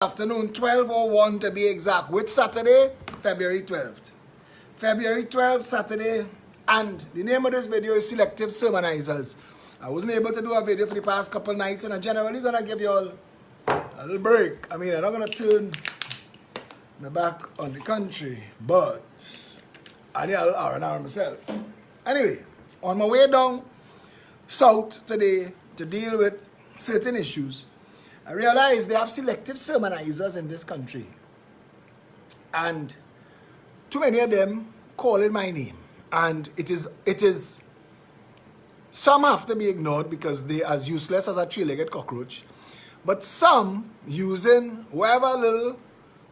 Afternoon, 12:01 to be exact. Which Saturday? February 12th. February 12th, Saturday. And the name of this video is Selective Sermonizers. I wasn't able to do a video for the past couple nights, and I'm generally going to give you all a little break. I mean, I'm not going to turn my back on the country, but I need a little R&R myself. Anyway, on my way down south today to deal with certain issues, I realized they have selective sermonizers in this country. And too many of them calling my name. And it is, some have to be ignored because they are as useless as a three-legged cockroach. But some using whatever little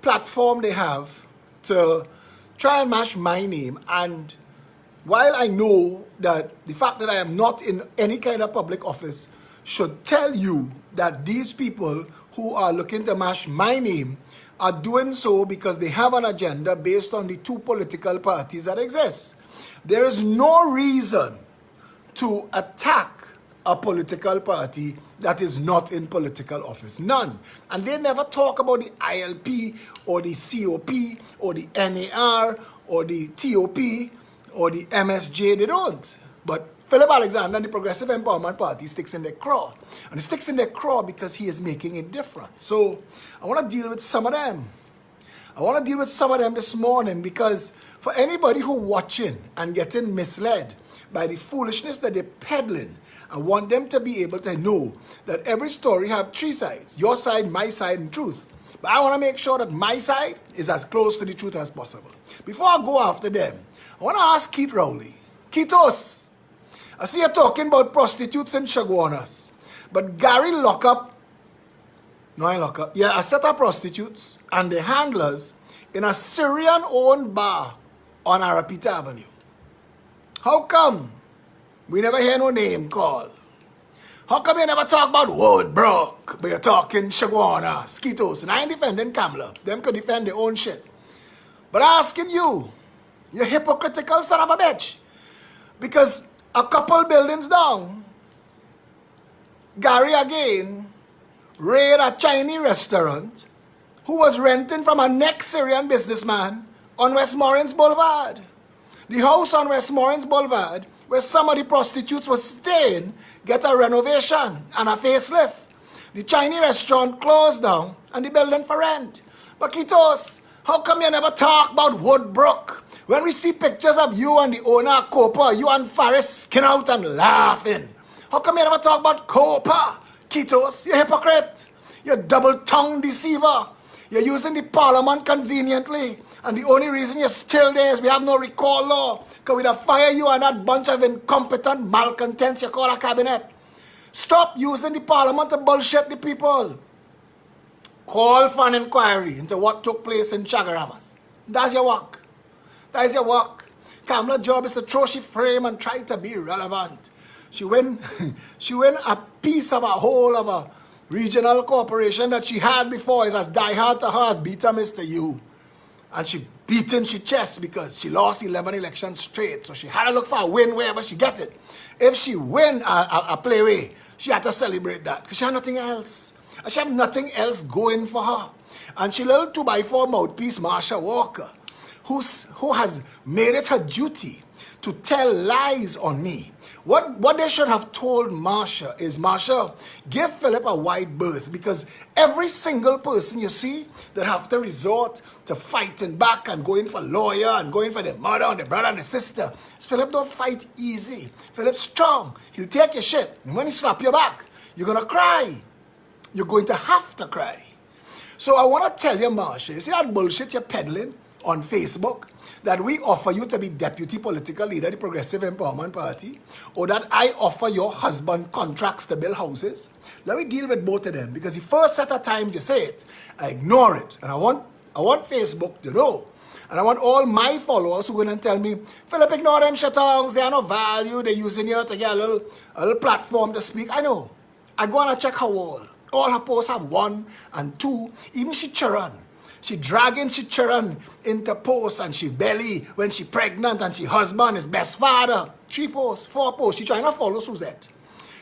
platform they have to try and mash my name. And while I know that the fact that I am not in any kind of public office should tell you that these people who are looking to mash my name are doing so because they have an agenda based on the two political parties that exist. There is no reason to attack a political party that is not in political office. None. And they never talk about the ILP or the COP or the NAR or the TOP or the MSJ. They don't. But Philip Alexander and the Progressive Empowerment Party sticks in their craw. And it sticks in their craw because he is making it different. So I want to deal with some of them. I want to deal with some of them this morning because for anybody who watching and getting misled by the foolishness that they're peddling, I want them to be able to know that every story have three sides. Your side, my side, and truth. But I want to make sure that my side is as close to the truth as possible. Before I go after them, I want to ask Keith Rowley. Keithos, I see you talking about prostitutes and shaguanas. But Gary lock up, a set of prostitutes and the handlers in a Syrian-owned bar on Arapita Avenue. How come we never hear no name called? How come you never talk about Woodbrook, but you're talking shaguana, Keithos, and I ain't defending Kamala. Them could defend their own shit. But I'm asking you, you hypocritical son of a bitch. Because a couple buildings down, Gary again raided a Chinese restaurant who was renting from a next Syrian businessman on Westmoreland Boulevard. The house on Westmoreland Boulevard, where some of the prostitutes were staying, get a renovation and a facelift. The Chinese restaurant closed down and the building for rent. But Keithos, how come you never talk about Woodbrook? When we see pictures of you and the owner of Copa, you and Faris skin out and laughing. How come you never talk about Copa? Keithos, you hypocrite. You double-tongued deceiver. You're using the parliament conveniently. And the only reason you're still there is we have no recall law. Because we'd have fired you and that bunch of incompetent malcontents you call a cabinet. Stop using the parliament to bullshit the people. Call for an inquiry into what took place in Chagaramas. That's your work. That is your work. Kamala's job is to throw she frame and try to be relevant. She win a piece of a whole of a regional corporation that she had before is as diehard to her as Beta Mr. You. And she beaten she chest because she lost 11 elections straight. So she had to look for a win wherever she get it. If she win a playway, she had to celebrate that because she had nothing else. And she had nothing else going for her. And she little 2x4 mouthpiece Marsha Walker, who has made it her duty to tell lies on me. What they should have told Marsha is, Marsha, give Philip a wide berth because every single person you see that have to resort to fighting back and going for lawyer and going for the mother and the brother and the sister, Philip don't fight easy. Philip's strong. He'll take your shit. And when he slap your back, you're going to cry. You're going to have to cry. So I want to tell you, Marsha, you see that bullshit you're peddling on Facebook, that we offer you to be deputy political leader of the Progressive Empowerment Party, or that I offer your husband contracts to build houses? Let me deal with both of them, because the first set of times you say it, I ignore it. And I want Facebook to know. And I want all my followers who go and tell me, Philip, ignore them shatongs, they are no value, they're using you to get a little platform to speak. I know. I go and I check her wall. All her posts have 1 and 2, even she children. She dragging she children into posts and she belly when she pregnant and she husband is best father. 3 posts, 4 posts. She trying to follow Suzette.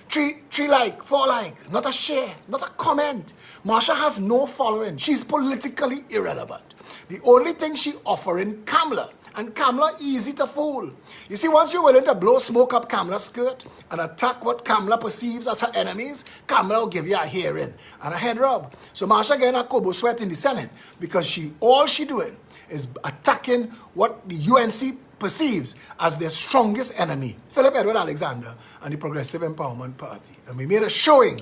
Three like, 4 like, not a share, not a comment. Marsha has no following. She's politically irrelevant. The only thing she offering Kamala, and Kamala easy to fool. You see, once you're willing to blow smoke up Kamala's skirt and attack what Kamala perceives as her enemies, Kamala will give you a hearing and a head rub. So Marsha getting a kobo sweat in the Senate because all she doing is attacking what the UNC perceives as their strongest enemy, Philip Edward Alexander and the Progressive Empowerment Party. And we made a showing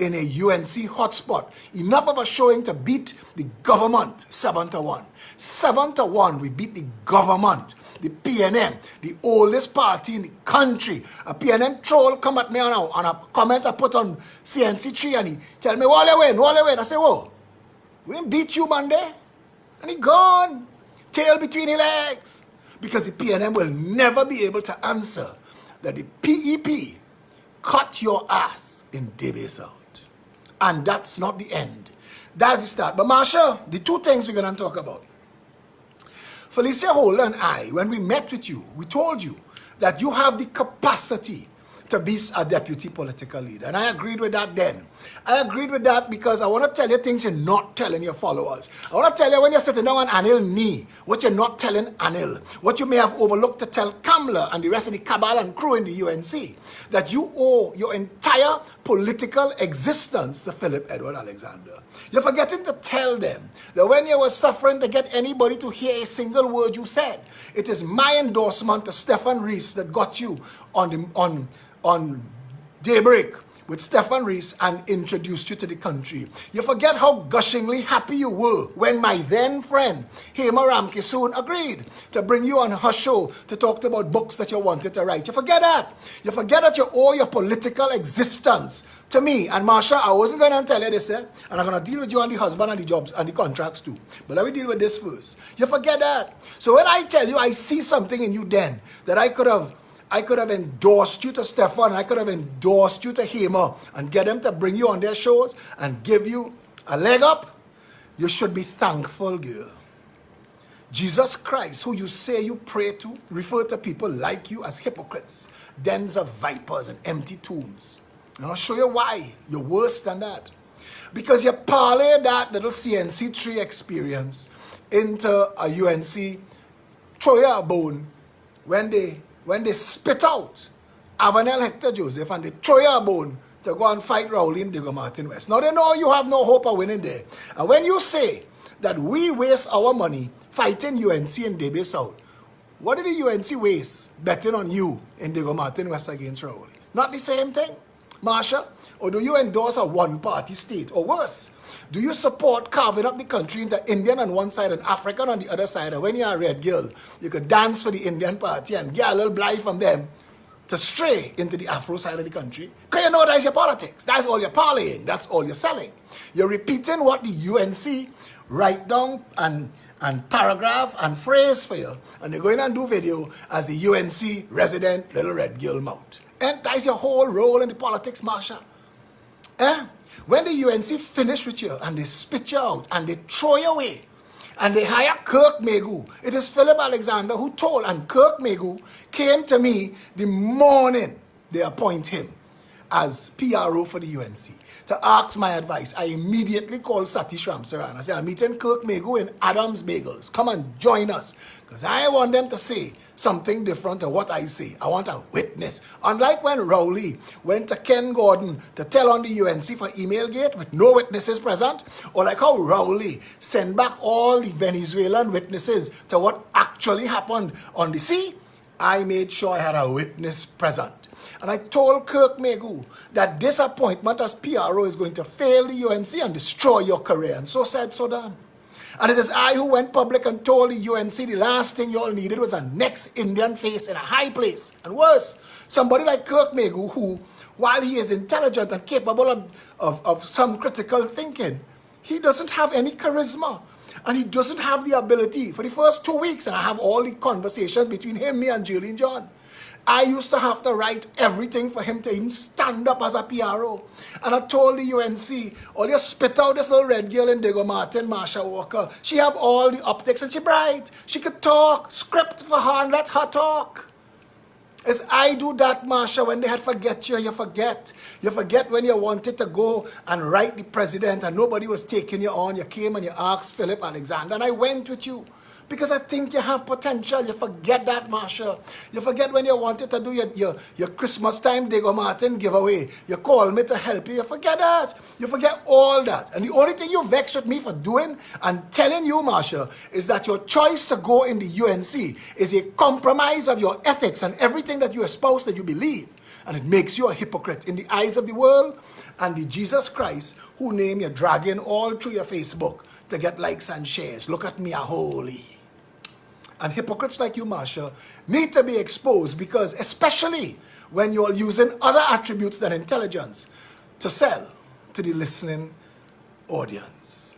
in a UNC hotspot, enough of a showing to beat the government 7-1. 7-1, we beat the government, the PNM, the oldest party in the country. A PNM troll come at me on a comment I put on CNC3 and he tell me, wall away. I say, whoa, we didn't beat you Monday. And he gone, tail between his legs. Because the PNM will never be able to answer that the PEP cut your ass in Debunking South. And that's not the end. That's the start. But Marsha, the two things we're going to talk about. Felicia Holder and I, when we met with you, we told you that you have the capacity to be a deputy political leader. And I agreed with that then. I agreed with that because I want to tell you things you're not telling your followers. I want to tell you when you're sitting down on Anil knee, what you're not telling Anil, what you may have overlooked to tell Kamala and the rest of the cabal and crew in the UNC, that you owe your entire political existence to Philip Edward Alexander. You're forgetting to tell them that when you were suffering to get anybody to hear a single word you said, it is my endorsement to Stefan Rees that got you on Daybreak with Stefan Rees and introduced you to the country. You forget how gushingly happy you were when my then friend Hema Ramkisoon agreed to bring you on her show to talk about books that you wanted to write. You forget that. You forget that you owe your political existence to me. And Marsha, I wasn't going to tell you this, and I'm going to deal with you on the husband and the jobs and the contracts too. But let me deal with this first. You forget that. So when I tell you I see something in you then that I could have endorsed you to Stefan, I could have endorsed you to Hema and get them to bring you on their shows and give you a leg up. You should be thankful, girl. Jesus Christ, who you say you pray to, refer to people like you as hypocrites, dens of vipers and empty tombs. And I'll show you why you're worse than that. Because you parlay that little CNC3 experience into a UNC, throw you a bone when they spit out Avanel Hector Joseph and they throw you a bone to go and fight Rowley in Diego Martin West. Now they know you have no hope of winning there. And when you say that we waste our money fighting UNC in Debunking South, what did the UNC waste betting on you in Diego Martin West against Rowley? Not the same thing, Marsha? Or do you endorse a one-party state? Or worse, do you support carving up the country into Indian on one side and African on the other side? And when you're a red girl, you could dance for the Indian party and get a little blind from them to stray into the Afro side of the country. Because you know that's your politics. That's all you're parlaying. That's all you're selling. You're repeating what the UNC write down and paragraph and phrase for you. And you're going and do video as the UNC resident little red girl mouth. And that's your whole role in the politics, Marsha. When the UNC finish with you and they spit you out and they throw you away and they hire Kirk Megu, it is Philip Alexander who told, and Kirk Megu came to me the morning they appoint him as PRO for the UNC to ask my advice. I immediately called Satish Ramsaran. I said, I'm meeting Kirk Megu in Adams Bagels. Come and join us. Because I want them to say something different to what I say. I want a witness. Unlike when Rowley went to Ken Gordon to tell on the UNC for Emailgate with no witnesses present, or like how Rowley sent back all the Venezuelan witnesses to what actually happened on the sea, I made sure I had a witness present. And I told Kirk Megu that this appointment as PRO is going to fail the UNC and destroy your career. And so said, so done. And it is I who went public and told the UNC the last thing you all needed was a next Indian face in a high place. And worse, somebody like Kirk Megu who, while he is intelligent and capable of some critical thinking, he doesn't have any charisma. And he doesn't have the ability. For the first 2 weeks, and I have all the conversations between him, me, and Julian John, I used to have to write everything for him to even stand up as a PRO. And I told the UNC, all you spit out this little red girl in Diego Martin, Marsha Walker. She have all the optics and she bright. She could talk, script for her and let her talk. As I do that, Marsha, when they had forget you, you forget. You forget when you wanted to go and write the president and nobody was taking you on. You came and you asked Philip Alexander, and I went with you. Because I think you have potential. You forget that, Marsha. You forget when you wanted to do your Christmas time Diego Martin giveaway. You called me to help you. You forget that. You forget all that. And the only thing you vex with me for doing and telling you, Marsha, is that your choice to go in the UNC is a compromise of your ethics and everything that you espouse that you believe. And it makes you a hypocrite in the eyes of the world and the Jesus Christ who name you dragging all through your Facebook to get likes and shares. Look at me, a holy. And hypocrites like you, Marsha, need to be exposed because especially when you're using other attributes than intelligence to sell to the listening audience.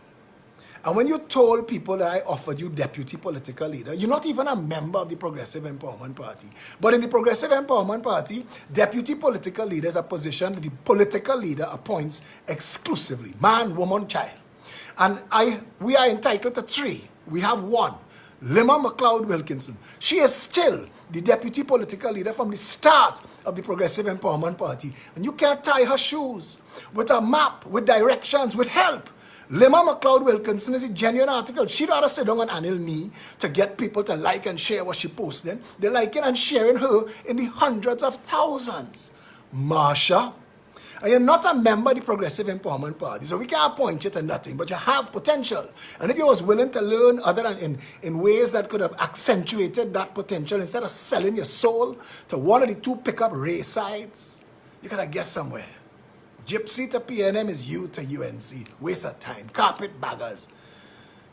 And when you told people that I offered you deputy political leader, you're not even a member of the Progressive Empowerment Party. But in the Progressive Empowerment Party, deputy political leader is a position that the political leader appoints exclusively, man, woman, child. And we are entitled to 3. We have 1. Lima McLeod Wilkinson. She is still the deputy political leader from the start of the Progressive Empowerment Party. And you can't tie her shoes with a map, with directions, with help. Lima McLeod Wilkinson is a genuine article. She'd ought to sit down on Anil Me to get people to like and share what she posted. They're liking and sharing her in the hundreds of thousands. Marsha, and you're not a member of the Progressive Empowerment Party, so we can't appoint you to nothing, but you have potential. And if you was willing to learn other than in ways that could have accentuated that potential, instead of selling your soul to one of the 2 pickup race sides, you could have guessed somewhere. Gypsy to PNM is you to UNC. Waste of time. Carpetbaggers.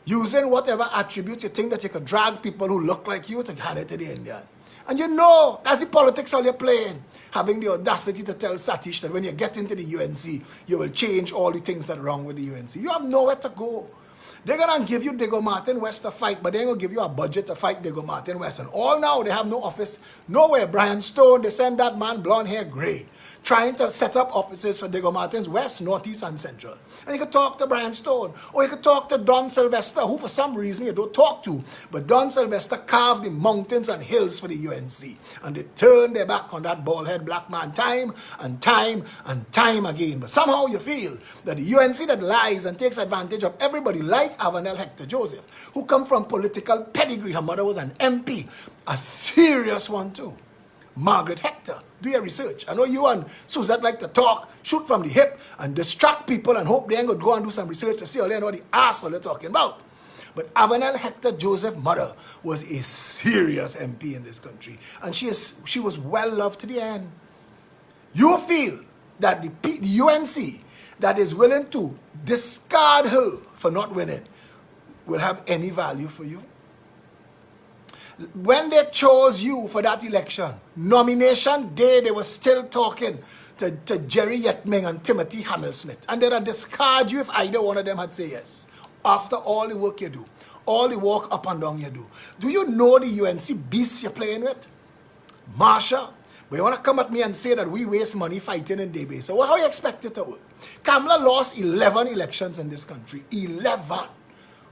Using whatever attributes you think that you could drag people who look like you to hand it to the Indian. And you know, that's the politics all you're playing. Having the audacity to tell Satish that when you get into the UNC, you will change all the things that are wrong with the UNC. You have nowhere to go. They're going to give you Diego Martin West to fight, but they're going to give you a budget to fight Diego Martin West. And all now, they have no office nowhere. Brian Stone, they send that man, blonde hair, gray, trying to set up offices for Diego Martin's West, Northeast, and Central. And you could talk to Brian Stone, or you could talk to Don Sylvester, who for some reason you don't talk to. But Don Sylvester carved the mountains and hills for the UNC. And they turned their back on that bald-head black man time and time and time again. But somehow you feel that the UNC that lies and takes advantage of everybody like Avenel Hector Joseph, who come from political pedigree. Her mother was an MP, a serious one too. Margaret Hector, do your research. I know you and Suzette like to talk, shoot from the hip, and distract people and hope they ain't going to go and do some research to see all they know the asshole they're talking about. But Avenel Hector Joseph's mother was a serious MP in this country, and she was well loved to the end. You feel that the UNC that is willing to discard her for not winning will have any value for you? When they chose you for that election, nomination day, they were still talking to Jerry Yetming and Timothy Hammersmith. And they'd have discard you if either one of them had said yes. After all the work you do, all the walk up and down you do. Do you know the UNC beast you're playing with? Marsha, but you want to come at me and say that we waste money fighting in Debate. So how you expect it to work? Kamala lost 11 elections in this country. 11.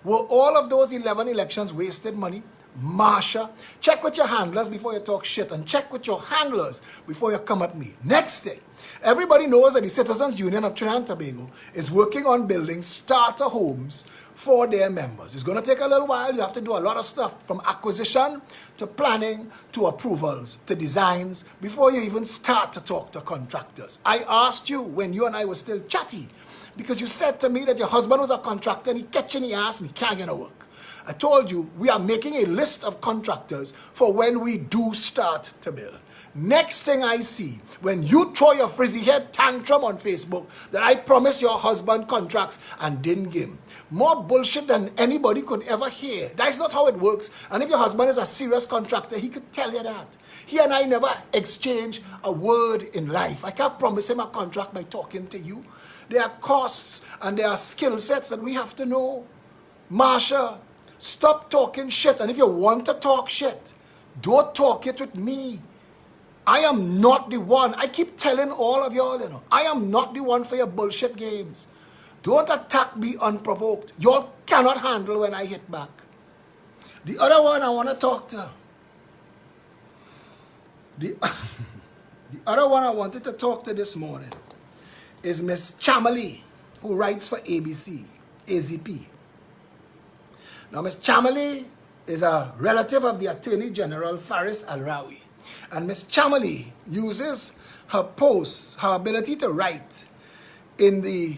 Were all of those 11 elections wasted money? Marsha, check with your handlers before you talk shit, and check with your handlers before you come at me. Next thing, everybody knows that the Citizens Union of Trinidad and Tobago is working on building starter homes for their members. It's going to take a little while. You have to do a lot of stuff from acquisition to planning to approvals to designs before you even start to talk to contractors. I asked you when you and I were still chatty because you said to me that your husband was a contractor and he catching the ass and he can't get no work. I told you we are making a list of contractors for when we do start to build. Next thing I see, when you throw your frizzy head tantrum on Facebook that I promised your husband contracts and didn't give him. More bullshit than anybody could ever hear. That's not how it works. And if your husband is a serious contractor, he could tell you that. He and I never exchange a word in life. I can't promise him a contract by talking to you. There are costs and there are skill sets that we have to know. Marsha, stop talking shit. And if you want to talk shit, don't talk it with me. I am not the one. I keep telling all of y'all, I am not the one for your bullshit games. Don't attack me unprovoked. Y'all cannot handle when I hit back. The other one I want to talk to. The, the other one I wanted to talk to this morning is Miss Chamali, who writes for ABC, AZP. Now, Miss Chamali is a relative of the Attorney General Faris Al-Rawi. And Miss Chamali uses her posts, her ability to write in the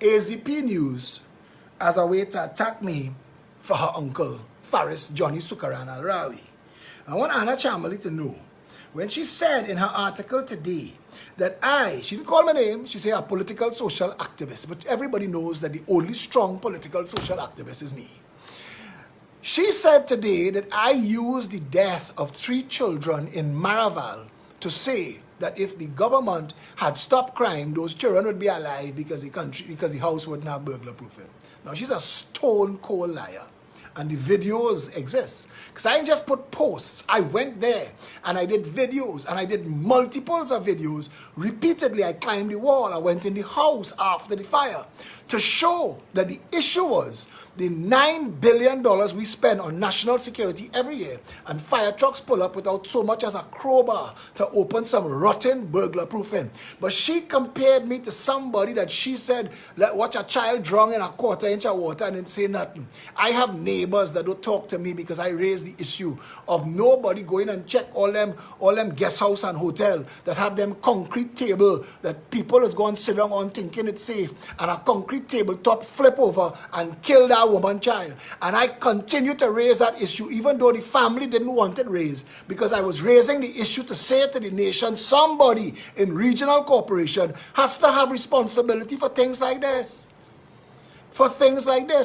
AZP News as a way to attack me for her uncle, Faris Johnny Sukaran Al-Rawi. I want Anna Chamali to know, when she said in her article today that she didn't call my name, she said a political social activist, but everybody knows that the only strong political social activist is me. She said today that I used the death of 3 children in Maraval to say that if the government had stopped crime, those children would be alive because the house wouldn't have burglar proofing. Now, she's a stone cold liar. And the videos exist. Because I didn't just put posts. I went there and I did videos, and I did multiples of videos. Repeatedly, I climbed the wall. I went in the house after the fire to show that the issue was the $9 billion we spend on national security every year, and fire trucks pull up without so much as a crowbar to open some rotten burglar proofing. But she compared me to somebody that she said, watch a child drown in a 1/4 inch of water and didn't say nothing. I have neighbors that don't talk to me because I raise the issue of nobody going and check all them guest house and hotel that have them concrete table that people is going to sit down on thinking it's safe, and a concrete tabletop flip over and kill that woman child. And I continue to raise that issue even though the family didn't want it raised, because I was raising the issue to say to the nation, somebody in regional corporation has to have responsibility for things like this.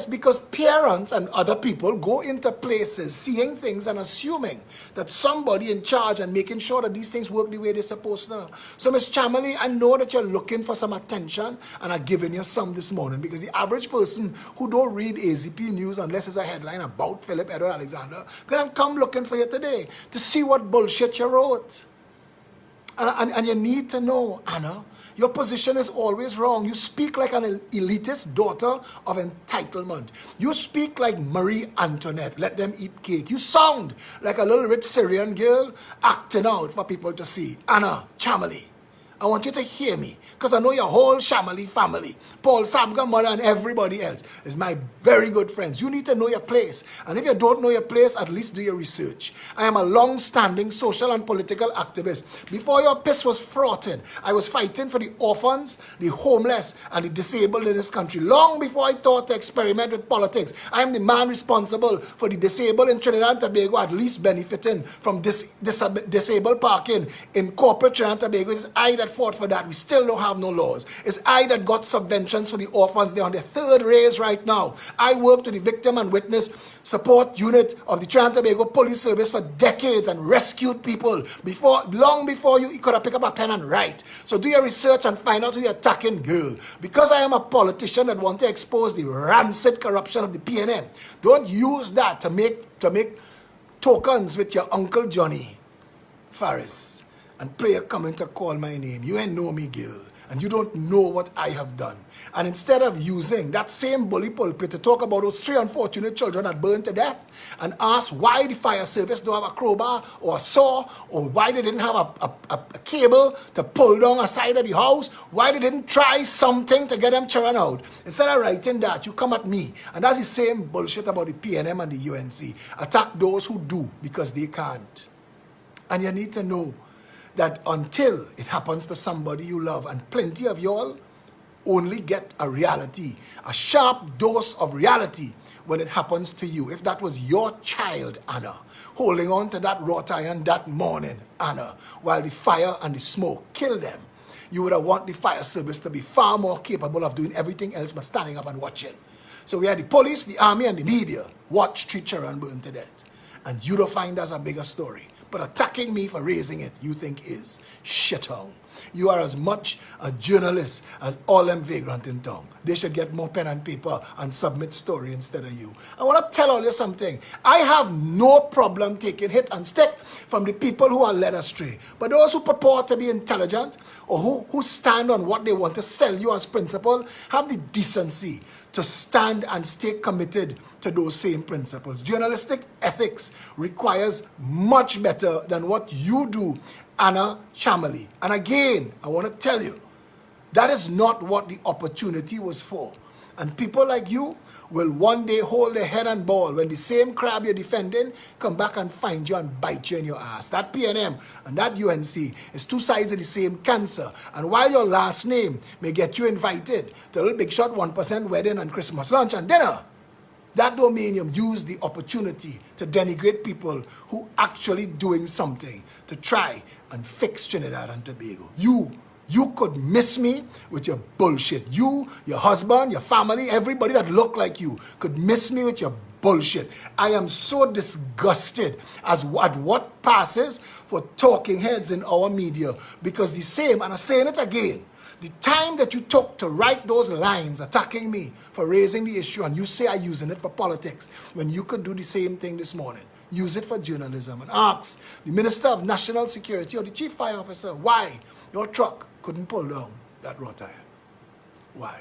Because parents and other people go into places seeing things and assuming that somebody in charge and making sure that these things work the way they're supposed to. So, Ms. Chamali, I know that you're looking for some attention, and I'm giving you some this morning, because the average person who don't read AZP News unless it's a headline about Philip Edward Alexander can come looking for you today to see what bullshit you wrote. And you need to know, Anna, your position is always wrong. You speak like an elitist daughter of entitlement. You speak like Marie Antoinette. Let them eat cake. You sound like a little rich Syrian girl acting out for people to see. Anna Chamali, I want you to hear me, because I know your whole Chamali family, Paul Sabga, mother, and everybody else is my very good friends. You need to know your place. And if you don't know your place, at least do your research. I am a long-standing social and political activist. Before your piss was frothed, I was fighting for the orphans, the homeless, and the disabled in this country. Long before I thought to experiment with politics, I am the man responsible for the disabled in Trinidad and Tobago at least benefiting from disabled parking in corporate Trinidad and Tobago. It's I that fought for that. We still don't have no laws. It's I that got subventions for the orphans. They're on their 3rd raise right now. I worked with the victim and witness support unit of the Trinidad and Tobago Police Service for decades and rescued people long before you could have picked up a pen and write. So do your research and find out who you're attacking, girl. Because I am a politician that want to expose the rancid corruption of the PNM, don't use that to make tokens with your Uncle Johnny Faris and player coming to call my name. You ain't know me, girl, and you don't know what I have done. And instead of using that same bully pulpit to talk about those 3 unfortunate children that burned to death and ask why the fire service don't have a crowbar or a saw, or why they didn't have a cable to pull down a side of the house, why they didn't try something to get them children out, instead of writing that, you come at me. And that's the same bullshit about the PNM and the UNC. Attack those who do because they can't. And you need to know that until it happens to somebody you love, and plenty of y'all only get a reality, a sharp dose of reality when it happens to you. If that was your child, Anna, holding on to that wrought iron that morning, Anna, while the fire and the smoke killed them, you would have want the fire service to be far more capable of doing everything else but standing up and watching. So we had the police, the army, and the media watch 3 children burn to death. And you don't find that's a bigger story. But attacking me for raising it, you think is shithole. You are as much a journalist as all them vagrant in town. They should get more pen and paper and submit story instead of you. I want to tell all you something. I have no problem taking hit and stick from the people who are led astray. But those who purport to be intelligent, or who stand on what they want to sell you as principle, have the decency to stand and stay committed to those same principles. Journalistic ethics requires much better than what you do, Anna Chamberlain. And again, I want to tell you, that is not what the opportunity was for. And people like you will one day hold their head and ball when the same crab you're defending come back and find you and bite you in your ass. That PNM and that UNC is two sides of the same cancer. And while your last name may get you invited to a little big shot 1% wedding and Christmas lunch and dinner, that don't mean you use the opportunity to denigrate people who actually doing something to try and fix Trinidad and Tobago. You could miss me with your bullshit. You, your husband, your family, everybody that look like you could miss me with your bullshit. I am so disgusted at what passes for talking heads in our media, because the same, and I'm saying it again, the time that you took to write those lines attacking me for raising the issue, and you say I'm using it for politics, when you could do the same thing this morning. Use it for journalism and ask the Minister of National Security or the Chief Fire Officer why your truck couldn't pull down that raw tire. Why?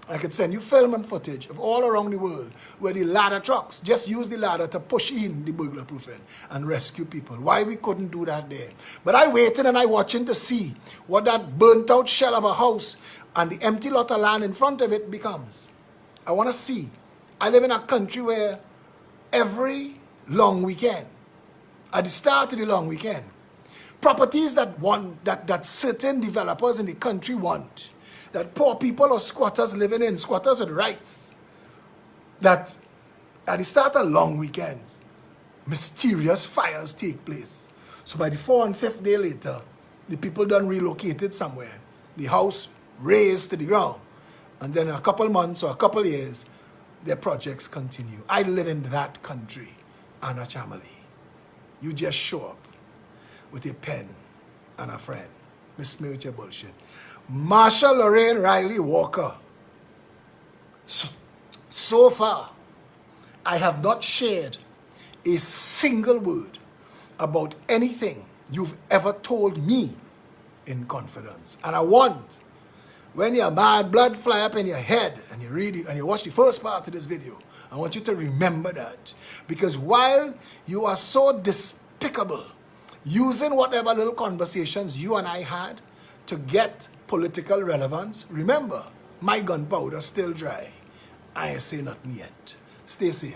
I could send you film and footage of all around the world where the ladder trucks just use the ladder to push in the burglar proofing and rescue people. Why we couldn't do that there? But I waited and I watching to see what that burnt out shell of a house and the empty lot of land in front of it becomes. I want to see. I live in a country where every long weekend, at the start of the long weekend, properties that certain developers in the country want, that poor people or squatters living in, squatters with rights, that at the start of long weekends, mysterious fires take place. So by the 4th and 5th day later, the people done relocated somewhere. The house raised to the ground. And then a couple months or a couple years, their projects continue. I live in that country, Anna Chamberlain. You just show up with a pen and a friend. Miss me with your bullshit. Marsha Lorraine Riley Walker. So far, I have not shared a single word about anything you've ever told me in confidence. And I want, when your bad blood fly up in your head and you read it and you watch the first part of this video, I want you to remember that. Because while you are so despicable, using whatever little conversations you and I had to get political relevance, remember, my gunpowder still dry. I ain't say nothing yet. Stay safe.